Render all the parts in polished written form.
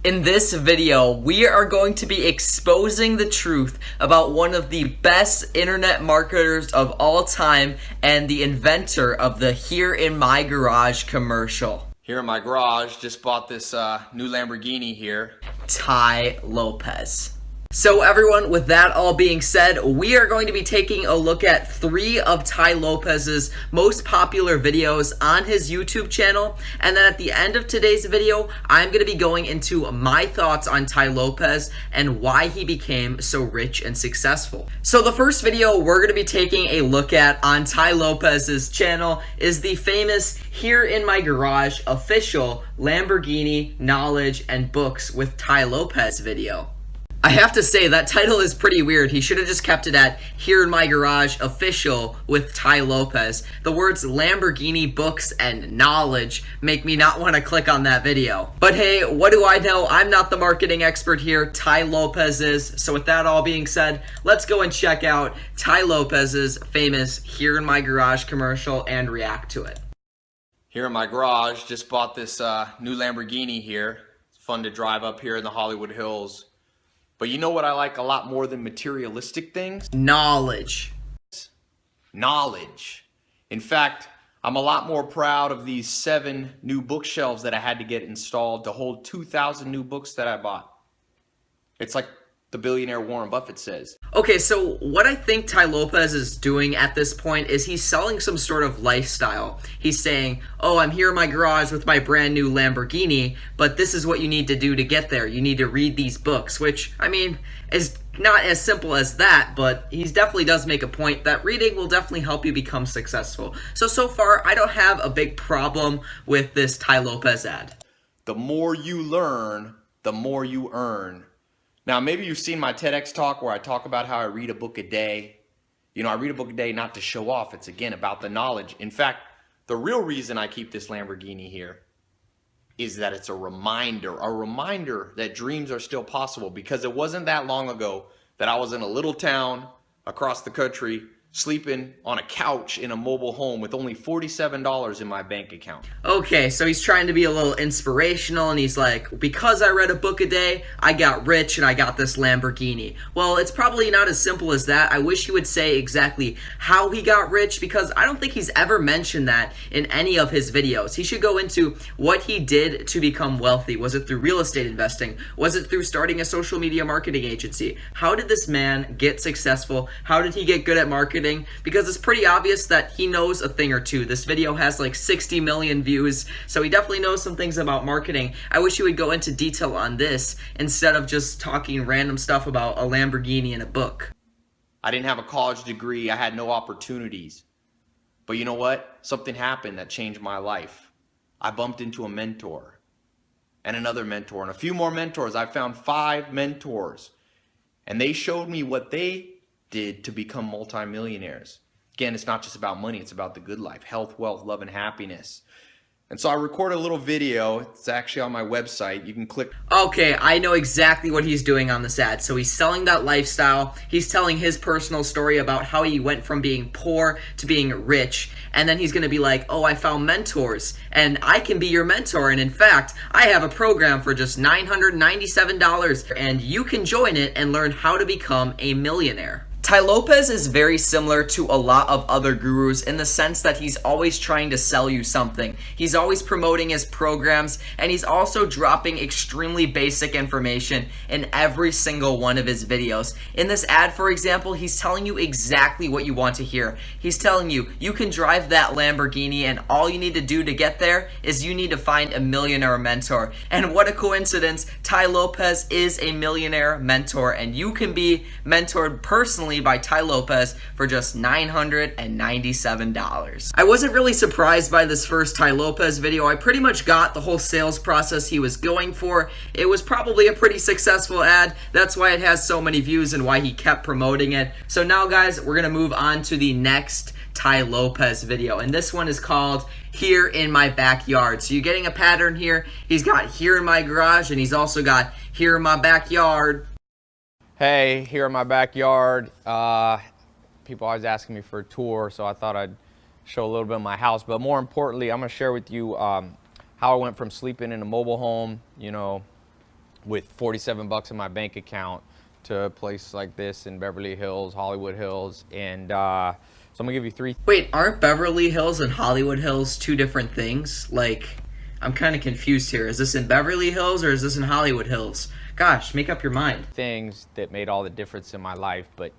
In this video, we are going to be exposing the truth about one of the best internet marketers of all time and the inventor of the "Here in My Garage" commercial. Here in my garage, just bought this new Lamborghini here. Tai Lopez. So everyone, with that all being said, we are going to be taking a look at 3 of Tai Lopez's most popular videos on his YouTube channel. And then at the end of today's video, I'm going to be going into my thoughts on Tai Lopez and why he became so rich and successful. So the first video we're going to be taking a look at on Tai Lopez's channel is the famous "Here in My Garage" official Lamborghini knowledge and books with Tai Lopez video. I have to say, that title is pretty weird. He should have just kept it at "Here in My Garage Official with Tai Lopez." The words Lamborghini books and knowledge make me not want to click on that video. But hey, what do I know? I'm not the marketing expert here. Tai Lopez is. So with that all being said, let's go and check out Tai Lopez's famous "Here in My Garage" commercial and react to it. Here in my garage, just bought this new Lamborghini here. It's fun to drive up here in the Hollywood Hills. But you know what I like a lot more than materialistic things? Knowledge. Knowledge. In fact, I'm a lot more proud of these 7 new bookshelves that I had to get installed to hold 2,000 new books that I bought. It's like the billionaire Warren Buffett says. Okay, so what I think Tai Lopez is doing at this point is he's selling some sort of lifestyle. He's saying, oh, I'm here in my garage with my brand new Lamborghini, but this is what you need to do to get there. You need to read these books, which, I mean, is not as simple as that, but he definitely does make a point that reading will definitely help you become successful. So far, I don't have a big problem with this Tai Lopez ad. The more you learn, the more you earn. Now, maybe you've seen my TEDx talk where I talk about how I read a book a day. You know, I read a book a day not to show off. It's, again, about the knowledge. In fact, the real reason I keep this Lamborghini here is that it's a reminder that dreams are still possible, because it wasn't that long ago that I was in a little town across the country sleeping on a couch in a mobile home with only $47 in my bank account. Okay, so he's trying to be a little inspirational, and he's like, because I read a book a day, I got rich and I got this Lamborghini. Well, it's probably not as simple as that. I wish he would say exactly how he got rich, because I don't think he's ever mentioned that in any of his videos. He should go into what he did to become wealthy. Was it through real estate investing? Was it through starting a social media marketing agency? How did this man get successful? How did he get good at marketing? Because it's pretty obvious that he knows a thing or two. This video has like 60 million views, so he definitely knows some things about marketing. I wish he would go into detail on this instead of just talking random stuff about a Lamborghini in a book. I didn't have a college degree. I had no opportunities. But you know what? Something happened that changed my life. I bumped into a mentor and another mentor and a few more mentors. I found 5 mentors, and they showed me what they did to become multimillionaires. Again, it's not just about money, it's about the good life, health, wealth, love, and happiness. And so I recorded a little video. It's actually on my website. You can click. Okay, I know exactly what he's doing on this ad. So he's selling that lifestyle. He's telling his personal story about how he went from being poor to being rich. And then he's going to be like, oh, I found mentors, and I can be your mentor. And in fact, I have a program for just $997, and you can join it and learn how to become a millionaire. Tai Lopez is very similar to a lot of other gurus in the sense that he's always trying to sell you something. He's always promoting his programs, and he's also dropping extremely basic information in every single one of his videos. In this ad, for example, he's telling you exactly what you want to hear. He's telling you, you can drive that Lamborghini, and all you need to do to get there is you need to find a millionaire mentor. And what a coincidence, Tai Lopez is a millionaire mentor, and you can be mentored personally by Tai Lopez for just $997. I wasn't really surprised by this first Tai Lopez video. I pretty much got the whole sales process he was going for. It was probably a pretty successful ad. That's why it has so many views and why he kept promoting it. So now, guys, we're gonna move on to the next Tai Lopez video, and this one is called "Here in My Backyard." So you're getting a pattern here. He's got "Here in My Garage," and he's also got "Here in My Backyard." Hey, here in my backyard. People always asking me for a tour, so I thought I'd show a little bit of my house. But more importantly, I'm gonna share with you how I went from sleeping in a mobile home, you know, with 47 bucks in my bank account to a place like this in Beverly Hills, Hollywood Hills, and so I'm gonna give you three. Wait, aren't Beverly Hills and Hollywood Hills two different things? Like, I'm kind of confused here. Is this in Beverly Hills or is this in Hollywood Hills? Gosh, make up your mind. Things that made all the difference in my life, but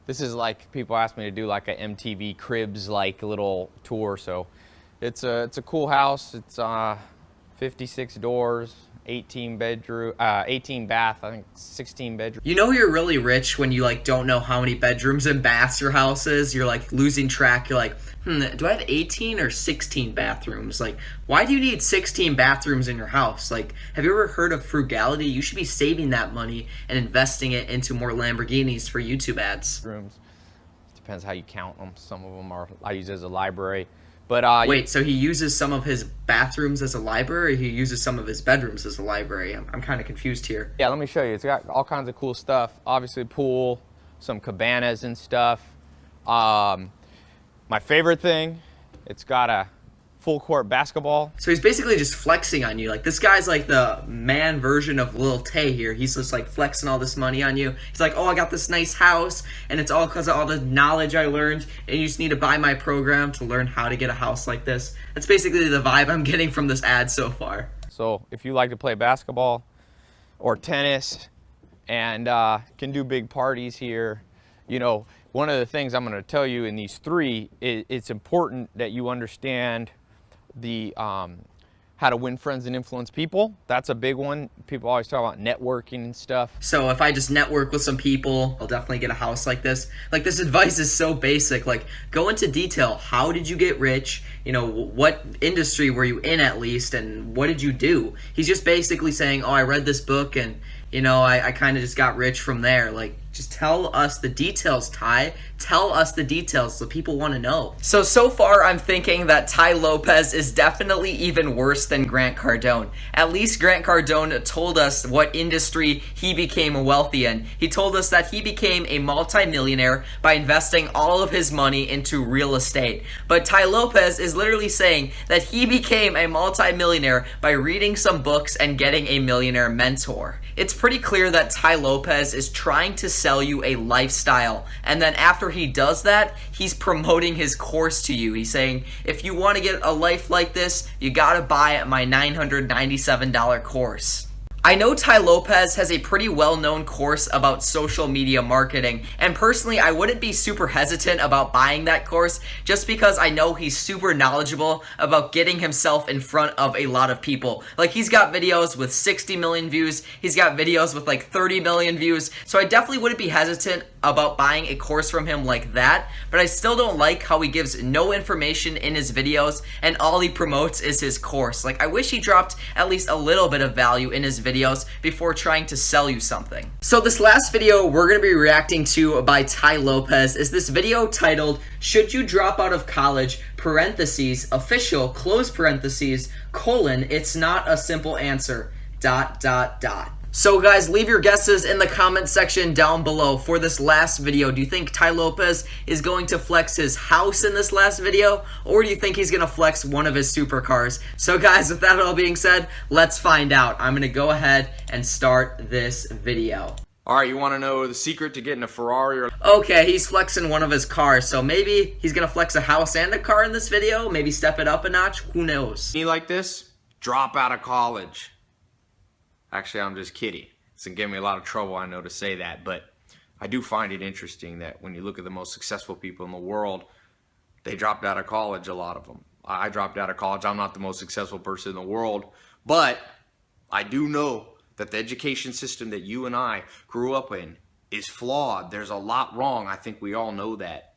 this is like, people asked me to do like a MTV Cribs like little tour, so it's a cool house. It's 56 doors, 18 bath, I think 16 bedroom. You know you're really rich when you like don't know how many bedrooms and baths your house is. You're like losing track. You're like, do I have 18 or 16 bathrooms? Like, why do you need 16 bathrooms in your house? Like, have you ever heard of frugality? You should be saving that money and investing it into more Lamborghinis for YouTube ads. Rooms. Depends how you count them. Some of them I use as a library. But wait, so he uses some of his bathrooms as a library, or he uses some of his bedrooms as a library? I'm kind of confused here. Yeah, let me show you. It's got all kinds of cool stuff. Obviously, pool, some cabanas and stuff. My favorite thing, it's got a full court basketball. So he's basically just flexing on you. Like, this guy's like the man version of Lil Tay here. He's just like flexing all this money on you. He's like, oh, I got this nice house, and it's all because of all the knowledge I learned, and you just need to buy my program to learn how to get a house like this. That's basically the vibe I'm getting from this ad so far. So if you like to play basketball or tennis and can do big parties here, you know, one of the things I'm going to tell you in these three, it's important that you understand the how to win friends and influence people. That's a big one. People always talk about networking and stuff. So if I just network with some people, I'll definitely get a house like this. Like, this advice is so basic. Like, go into detail. How did you get rich? You know, what industry were you in at least, and what did you do? He's just basically saying, oh, I read this book and, you know, I kind of just got rich from there. Like, just tell us the details, Tai. Tell us the details so people want to know. So far I'm thinking that Tai Lopez is definitely even worse than Grant Cardone. At least Grant Cardone told us what industry he became wealthy in. He told us that he became a multimillionaire by investing all of his money into real estate. But Tai Lopez is literally saying that he became a multimillionaire by reading some books and getting a millionaire mentor. It's pretty clear that Tai Lopez is trying to sell you a lifestyle, and then after he does that, he's promoting his course to you. He's saying, if you want to get a life like this, you gotta buy my $997 course. I know Tai Lopez has a pretty well-known course about social media marketing, and personally I wouldn't be super hesitant about buying that course just because I know he's super knowledgeable about getting himself in front of a lot of people. Like, he's got videos with 60 million views, he's got videos with like 30 million views, so I definitely wouldn't be hesitant about buying a course from him like that, but I still don't like how he gives no information in his videos and all he promotes is his course. Like, I wish he dropped at least a little bit of value in his videos before trying to sell you something. So this last video we're going to be reacting to by Tai Lopez is this video titled, "Should You Drop Out of College? Parentheses, official, close parentheses, colon, it's not a simple answer, ... So guys, leave your guesses in the comment section down below for this last video. Do you think Tai Lopez is going to flex his house in this last video, or do you think he's going to flex one of his supercars? So guys, with that all being said, let's find out. I'm going to go ahead and start this video. All right, you want to know the secret to getting a Ferrari? Or Okay, he's flexing one of his cars, so maybe he's going to flex a house and a car in this video, maybe step it up a notch, who knows? me like this? Drop out of college. Actually, I'm just kidding. It's gonna give me a lot of trouble, I know, to say that, but I do find it interesting that when you look at the most successful people in the world, they dropped out of college, a lot of them. I dropped out of college. I'm not the most successful person in the world, but I do know that the education system that you and I grew up in is flawed. There's a lot wrong. I think we all know that.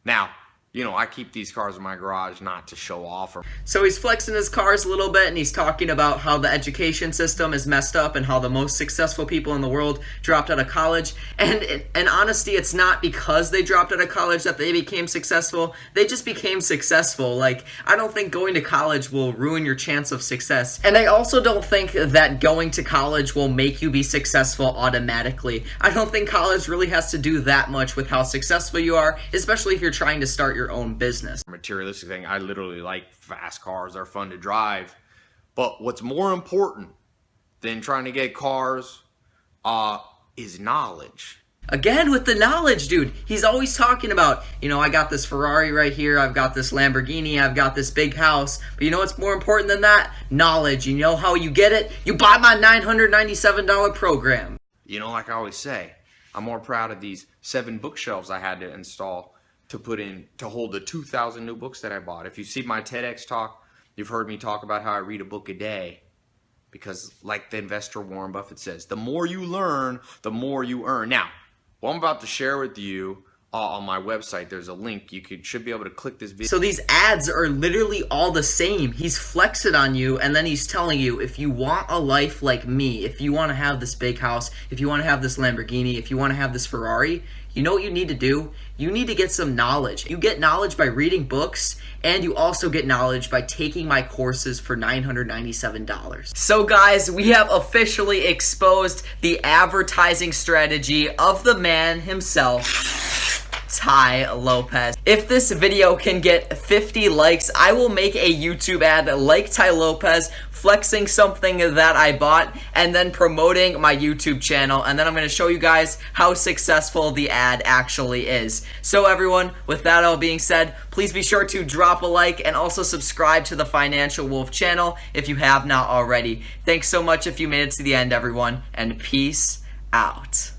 Now, you know, I keep these cars in my garage not to show off. So he's flexing his cars a little bit, and he's talking about how the education system is messed up and how the most successful people in the world dropped out of college. And in honesty, it's not because they dropped out of college that they became successful. They just became successful. Like, I don't think going to college will ruin your chance of success. And I also don't think that going to college will make you be successful automatically. I don't think college really has to do that much with how successful you are, especially if you're trying to start your own business. Materialistic thing, I literally like fast cars. They're fun to drive. But what's more important than trying to get cars is knowledge. Again, with the knowledge, dude. He's always talking about, I got this Ferrari right here, I've got this Lamborghini, I've got this big house. But you know what's more important than that? Knowledge. You know how you get it? You buy my $997 program. Like I always say, I'm more proud of these 7 bookshelves I had to install to hold the 2,000 new books that I bought. If you see my TEDx talk, you've heard me talk about how I read a book a day. Because like the investor Warren Buffett says, the more you learn, the more you earn. Now, what I'm about to share with you on my website, there's a link. You should be able to click this video. So these ads are literally all the same. He's flexing on you, and then he's telling you, if you want a life like me, if you want to have this big house, if you want to have this Lamborghini, if you want to have this Ferrari, you know what you need to do? You need to get some knowledge. You get knowledge by reading books, and you also get knowledge by taking my courses for $997. So guys, we have officially exposed the advertising strategy of the man himself, Tai Lopez. If this video can get 50 likes, I will make a YouTube ad like Tai Lopez, flexing something that I bought and then promoting my YouTube channel, and then I'm going to show you guys how successful the ad actually is. So everyone, with that all being said, please be sure to drop a like and also subscribe to the Financial Wolf channel if you have not already. Thanks so much if you made it to the end, everyone, and peace out.